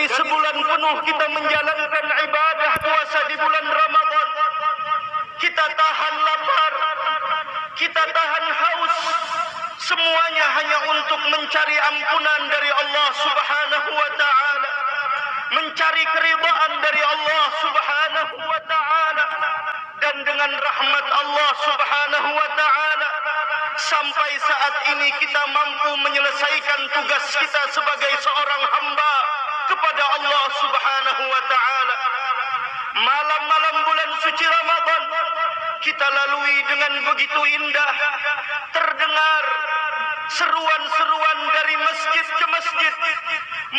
dari sebulan penuh kita menjalankan ibadah puasa di bulan Ramadan. Kita tahan lapar, kita tahan haus, semuanya hanya untuk mencari ampunan dari Allah Subhanahu wa taala, mencari keridhaan dari Allah Subhanahu wa taala, dan dengan rahmat Allah Subhanahu wa taala sampai saat ini kita mampu menyelesaikan tugas kita sebagai seorang hamba kepada Allah Subhanahu wa taala. Malam-malam bulan suci Ramadan kita lalui dengan begitu indah, terdengar seruan-seruan dari masjid ke masjid,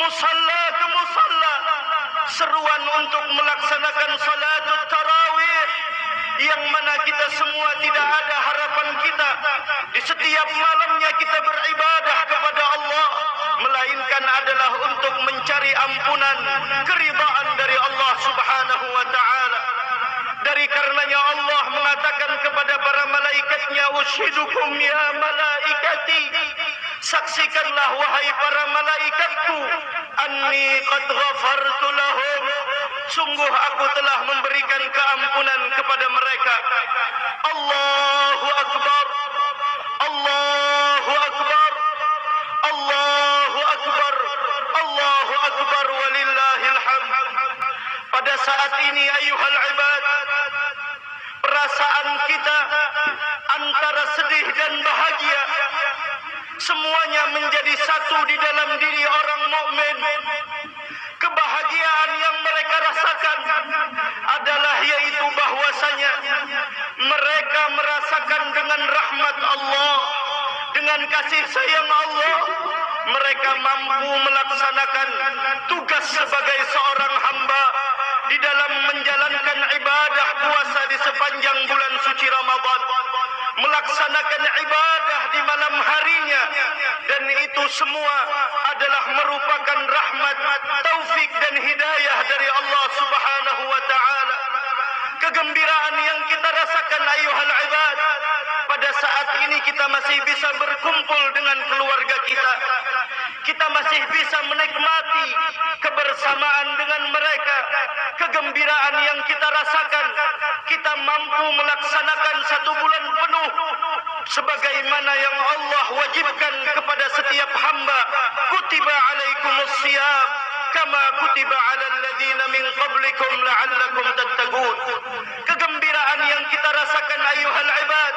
musalla ke musalla, seruan untuk melaksanakan salatul tarawih, yang mana kita semua tidak ada harapan kita di setiap malamnya kita beribadah kepada Allah, melainkan adalah untuk mencari ampunan, keridhaan dari Allah Subhanahu wa taala. Dari karenanya Allah mengatakan kepada para malaikatnya, ushidukum ya malaikati, saksikanlah wahai para malaikatku, anni qad ghafartu lahum, sungguh aku telah memberikan keampunan kepada mereka. Allahu Akbar, Allahu Akbar, Allahu Akbar, Allahu Akbar, walillahil hamd. Pada saat ini ayuhal ibad, perasaan kita antara sedih dan bahagia semuanya menjadi satu di dalam diri orang mukmin. Kebahagiaan yang mereka rasakan adalah yaitu bahwasanya mereka merasakan dengan rahmat Allah, dengan kasih sayang Allah, mereka mampu melaksanakan tugas sebagai seorang hamba di dalam menjalankan ibadah puasa di sepanjang bulan suci Ramadan, melaksanakan ibadah di malam harinya, dan itu semua adalah merupakan rahmat, taufik dan hidayah dari Allah Subhanahu wa taala. Kegembiraan yang kita rasakan ayuhal ibad, pada saat ini kita masih bisa berkumpul dengan keluarga kita, kita masih bisa menikmati kebersamaan dengan mereka. Kegembiraan yang kita rasakan, kita mampu melaksanakan 1 bulan penuh sebagaimana yang Allah wajibkan kepada setiap hamba. Kutiba alaikumus siyam kama kutiba alal ladzina min qablikum la'allakum tattaqun. Kegembiraan yang kita rasakan ayuhal ibad,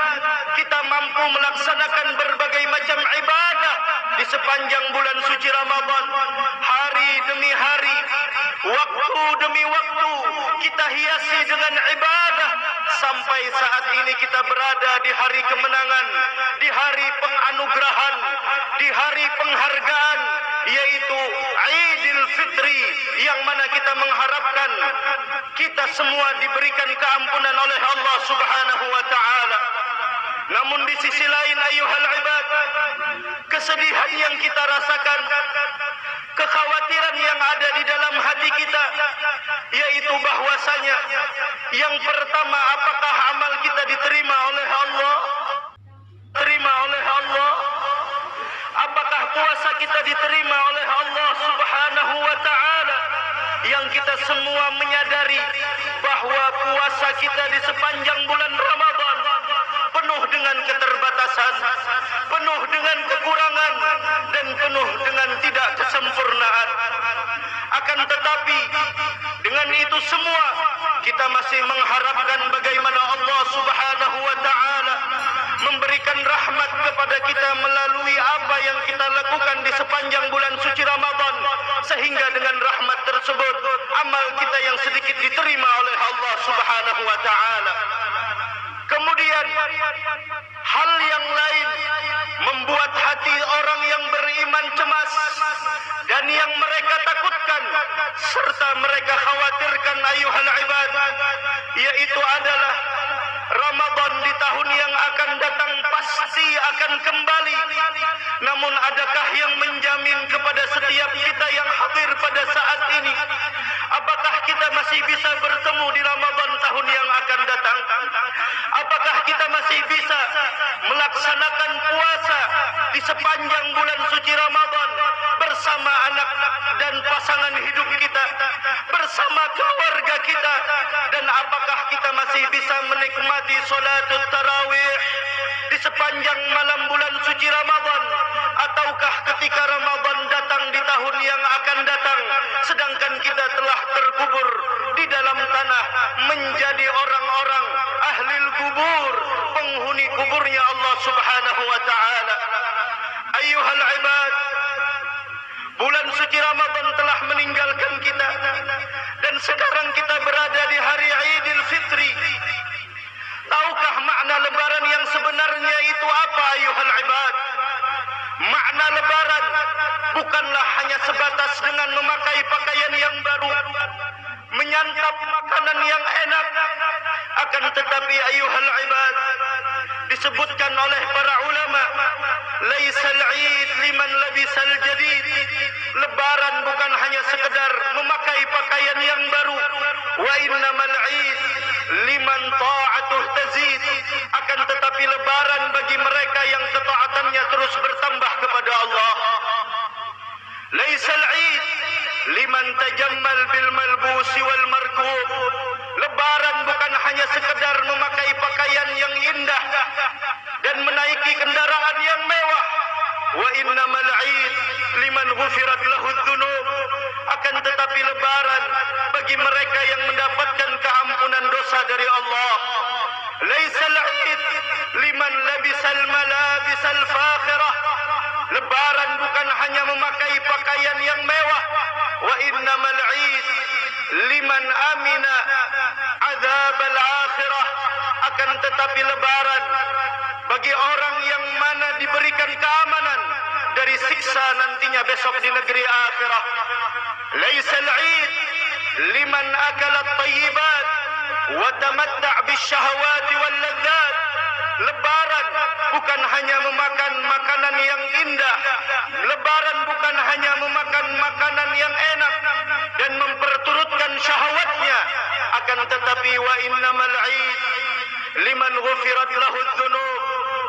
kita mampu melaksanakan berbagai macam ibadah di sepanjang bulan suci Ramadan. Hari demi hari, waktu demi waktu kita hiasi dengan ibadah sampai saat ini kita berada di hari kemenangan, di hari penganugerahan, di hari penghargaan, yaitu Idul Fitri, yang mana kita mengharapkan kita semua diberikan keampunan oleh Allah Subhanahu wa taala. Namun di sisi lain ayuhal ibad, kesedihan yang kita rasakan, kekhawatiran yang ada di dalam hati kita, yaitu bahwasanya yang pertama, apakah amal kita diterima oleh Allah? Terima oleh Allah. Apakah puasa kita diterima oleh Allah Subhanahu wa taala? Yang kita semua menyadari bahwa puasa kita di sepanjang bulan Ramadan penuh dengan keterbatasan, penuh dengan kekurangan, dan penuh dengan tidak kesempurnaan. Akan tetapi dengan itu semua kita masih mengharapkan bagaimana Allah Subhanahu wa taala memberikan rahmat kepada kita melalui apa yang kita lakukan di sepanjang bulan suci Ramadan, sehingga dengan rahmat tersebut amal kita yang sedikit diterima oleh Allah Subhanahu wa taala. Kemudian hal yang lain membuat hati orang yang beriman cemas dan yang mereka takutkan serta mereka khawatirkan ayuhal ibad, yaitu adalah Ramadan di tahun yang akan datang pasti akan kembali. Namun adakah yang menjamin kepada setiap kita yang hadir pada saat ini, apakah kita masih bisa bertemu di Ramadan tahun yang akan datang? Apakah kita masih bisa melaksanakan puasa di sepanjang bulan suci Ramadan bersama anak dan pasangan hidup kita Subhanahu wa taala. Ayyuhal ibad, bulan suci Ramadan telah meninggalkan kita dan sekarang kita berada di hari Idul Fitri. Tahukah makna lebaran yang sebenarnya itu apa, ayyuhal ibad? Makna lebaran bukanlah hanya sebatas dengan memakai pakaian yang baru, menyantap makanan yang enak, akan tetapi ayyuhal ibad, disebutkan oleh para ulama, laisal Eid liman labisal jadid. Lebaran bukan hanya sekedar memakai pakaian yang baru, wa innamal Eid liman ta'atuh tazid. Akan tetapi lebaran bagi mereka yang ketaatannya terus bertambah kepada Allah. Laisal Eid liman tajammal bil malbusi wal markub. Lebaran bukan hanya sekedar memakai pakaian yang indah dan menaiki kendaraan yang mewah. Wa innamal Eid liman ghufirat lahu dzunub. Akan tetapi lebaran bagi mereka yang mendapatkan keampunan dosa dari Allah. Laisal Eid liman labisal malabisal fakhirah. Lebaran bukan hanya memakai pakaian yang mewah. Wa innamal Eid liman amina azabal akhirah. Akan tetapi lebaran bagi orang yang mana diberikan keamanan dari siksa nantinya besok di negeri akhirah. Laisal Eid liman akala at-tayyibat wa tamatta' bisyahawati wal ladzat. Lebaran bukan hanya memakan makanan yang indah. Lebaran bukan hanya memakan makanan yang enak dan memperturutkan syahwatnya. Akan tetapi wa innamal Eid liman ghufirat lahu dzunub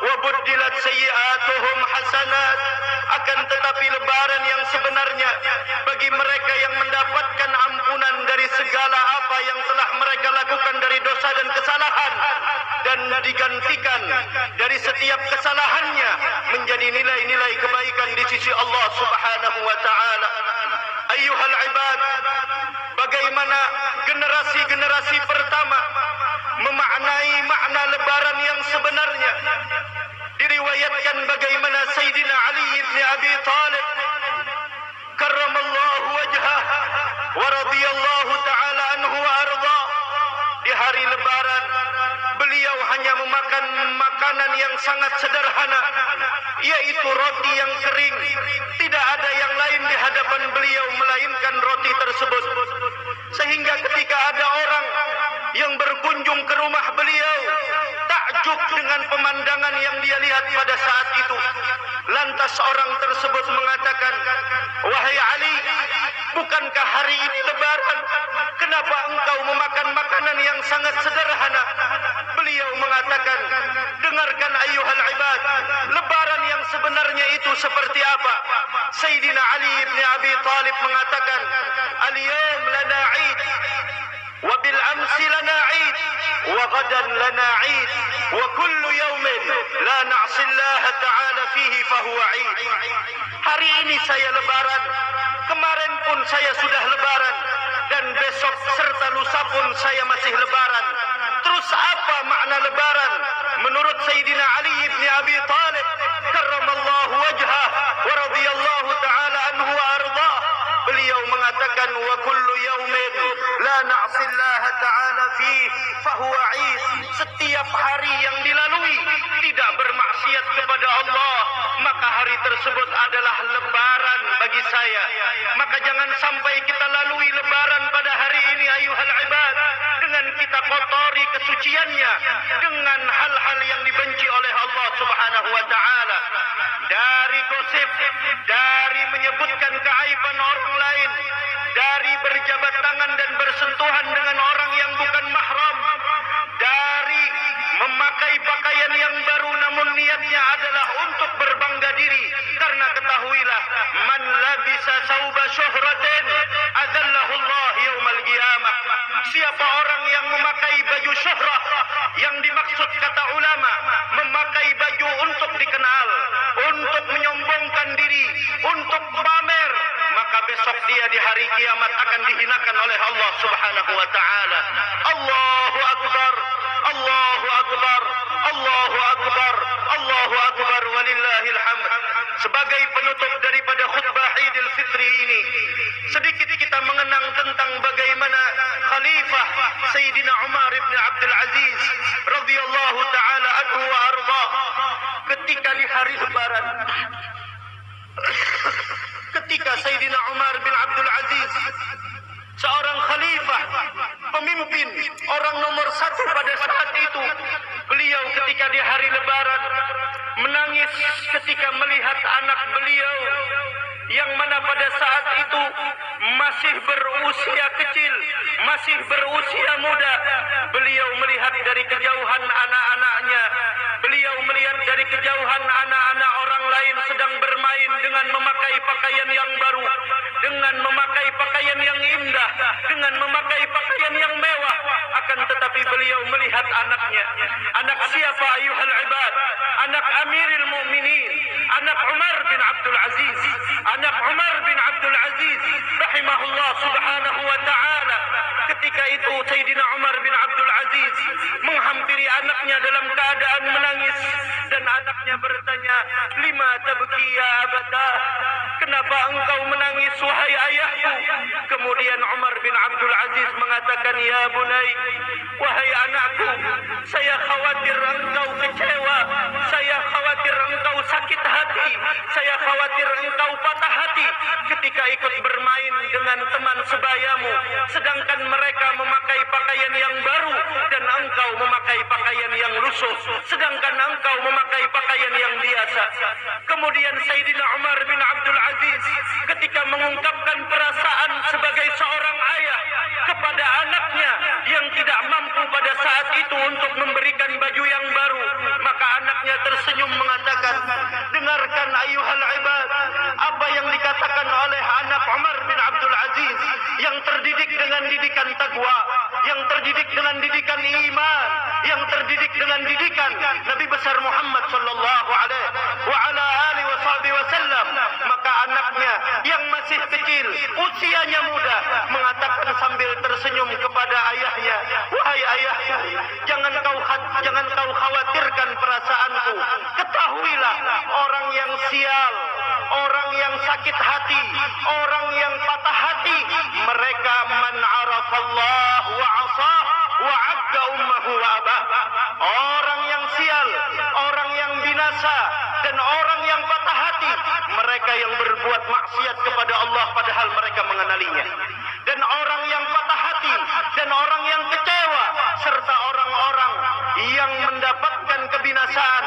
wa buddilat sayyi'atuhum hasanat. Akan tetapi lebaran yang sebenarnya bagi mereka yang mendapatkan ampunan dari segala apa yang telah mereka lakukan dari dosa dan kesalahan, dan digantikan dari setiap kesalahannya menjadi nilai-nilai kebaikan di sisi Allah Subhanahu wa taala. Ayyuhal ibad, bagaimana generasi-generasi pertama memaknai makna lebaran yang sebenarnya. Diriwayatkan bagaimana Sayyidina Ali ibn Abi Talib karramallahu wajhah wa radiyallahu ta'ala anhu wa arda, di hari lebaran beliau hanya memakan makanan yang sangat sederhana, yaitu roti yang kering. Tidak ada yang lain di hadapan beliau melainkan roti tersebut. Sehingga ketika ada orang yang berkunjung ke rumah beliau, takjub dengan pemandangan yang dia lihat pada saat itu. Lantas orang tersebut mengatakan, "Wahai Ali, bukankah hari ini lebaran? Kenapa engkau memakan makanan yang sangat sederhana?" Beliau mengatakan, "Dengarkan ayyuhal ibad, lebaran yang sebenarnya itu seperti apa?" Sayyidina Ali ibn Abi Talib mengatakan, "Al-yawm lana 'id, wa bil amsi lana 'id, wa ghadan lana 'id, wa kullu yawmin la na'si Allah ta'ala fihi fahuwa 'id." Hari ini saya lebaran, kemarin pun saya sudah lebaran, dan besok serta lusa pun saya masih lebaran. Terus apa makna lebaran? Menurut Sayyidina Ali ibn Abi Talib karramallahu wajhah wa radiyallahu ta'ala anhu wa arda, beliau mengatakan, "Wa kullu yawmin la na'si Allah ta'ala fihi fahuwa 'id." Setiap hari yang dilalui tidak bermaksiat kepada Allah, maka hari tersebut adalah lebaran bagi saya. Maka jangan sampai kita lalui lebaran pada hari ini ayyuhal ibad dengan kita kotori kesuciannya dengan hal-hal yang dibenci oleh Allah Subhanahu wa taala. Dari gosip, dari menyebutkan keaiban orang lain, dari berjabat tangan dan bersentuhan dengan orang yang bukan mahram, dari memakai pakaian yang baru namun niatnya adalah untuk berbangga diri. Karena ketahuilah, man labisa sauba syuhratin adallahu Allah yaumal qiyamah. Siapa orang yang memakai baju syuhrah, yang dimaksud kata ulama memakai baju untuk dikenal, untuk menyombongkan diri, untuk pamer, maka besok dia di hari kiamat akan dihinakan oleh Allah Subhanahu wa taala. Allahu akbar, Allahu akbar, Allahu akbar, Allahu Allahu Akbar walillahil hamd. Sebagai penutup daripada khutbah Idul Fitri ini, sedikit kita mengenang tentang bagaimana Khalifah Sayyidina Umar bin Abdul Aziz radhiyallahu taala anhu wa arda ketika di hari Lebaran, ketika Sayyidina Umar bin Abdul Aziz, seorang khalifah, pemimpin, orang nomor satu pada saat itu, beliau ketika di hari Lebaran menangis ketika melihat anak beliau yang mana pada saat itu masih berusia kecil, masih berusia muda. Beliau melihat dari kejauhan anak-anaknya, beliau melihat dari kejauhan anak-anak orang lain sedang bermain dengan memakai pakaian yang baru, dengan memakai pakaian yang indah, dengan memakai pakaian yang mewah. Akan tetapi beliau melihat anaknya. Anak siapa ayuhal ibad? Anak Amirul Mukminin, anak Umar bin Abdul Aziz. Anak Umar bin Abdul Aziz rahimahullah subhanahu wa ta'ala. Ketika itu Sayyidina Umar bin Abdul Aziz menghampiri anaknya dalam keadaan menangis, dan anaknya bertanya, "Lima tabki ya abata?" Kenapa engkau menangis wahai ayahku? Kemudian Umar bin Abdul Aziz mengatakan, "Ya bunai, wahai anakku, saya khawatir engkau kecewa, saya khawatir engkau sakit hati, saya khawatir engkau patah hati ketika ikut bermain dengan teman sebayamu, sedangkan mereka memakai pakaian yang baru dan engkau memakai pakaian yang lusuh, sedangkan engkau memakai pakaian yang biasa." Kemudian Sayyidina Umar bin Abdul Aziz ketika mengungkapkan perasaan sebagai seorang ayah kepada anaknya yang tidak mampu pada saat itu untuk memberikan baju yang baru, maka anaknya tersenyum mengatakan, "Dengarkan ayuhal ibad, apa yang dikatakan oleh anak Umar bin Abdul Aziz yang terdidik dengan didikan takwa, yang terdidik dengan didikan iman, yang terdidik dengan didikan Nabi besar Muhammad sallallahu alaihi wa ala alihi wasallam." Maka anaknya yang masih kecil, usianya muda, mengatakan sambil tersenyum kepada ayahnya, "Wahai ayahku, jangan kau khawatirkan perasaanku. Ketahuilah, orang yang sial, orang yang sakit hati, orang yang patah hati, mereka man arafallah wa asah wa adda ummahu wa abah." Orang yang sial, orang yang binasa, dan orang yang patah hati, mereka yang berbuat maksiat kepada Allah padahal mereka mengenalinya. Dan orang yang patah hati, dan orang yang kecewa, serta orang-orang yang mendapatkan kebinasaan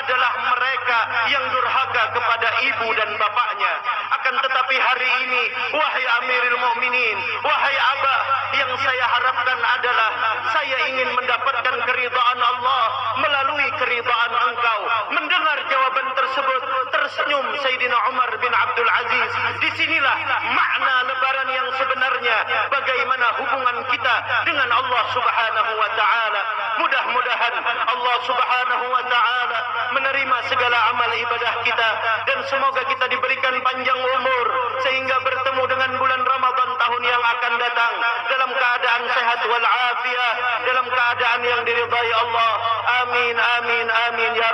adalah mereka yang durhaka kepada ibu dan bapaknya. Akan tetapi hari ini, wahai Amirul Mukminin, wahai Abah, yang saya harapkan adalah saya ingin mendapatkan keridhaan Allah melalui keridhaan engkau. Mendengar jawaban tersebut, tersenyum Sayyidina Umar bin Abdul Aziz. Disinilah makna lebaran yang sebenarnya, bagaimana hubungan kita dengan Allah subhanahu wa ta'ala. Mudah-mudahan Allah subhanahu wa ta'ala menerima segala amal ibadah kita, dan semoga kita diberikan panjang umur sehingga bertemu dengan bulan Ramadan tahun yang akan datang dalam keadaan sehat wal afiat, dalam keadaan yang diridai Allah. Amin, amin, amin ya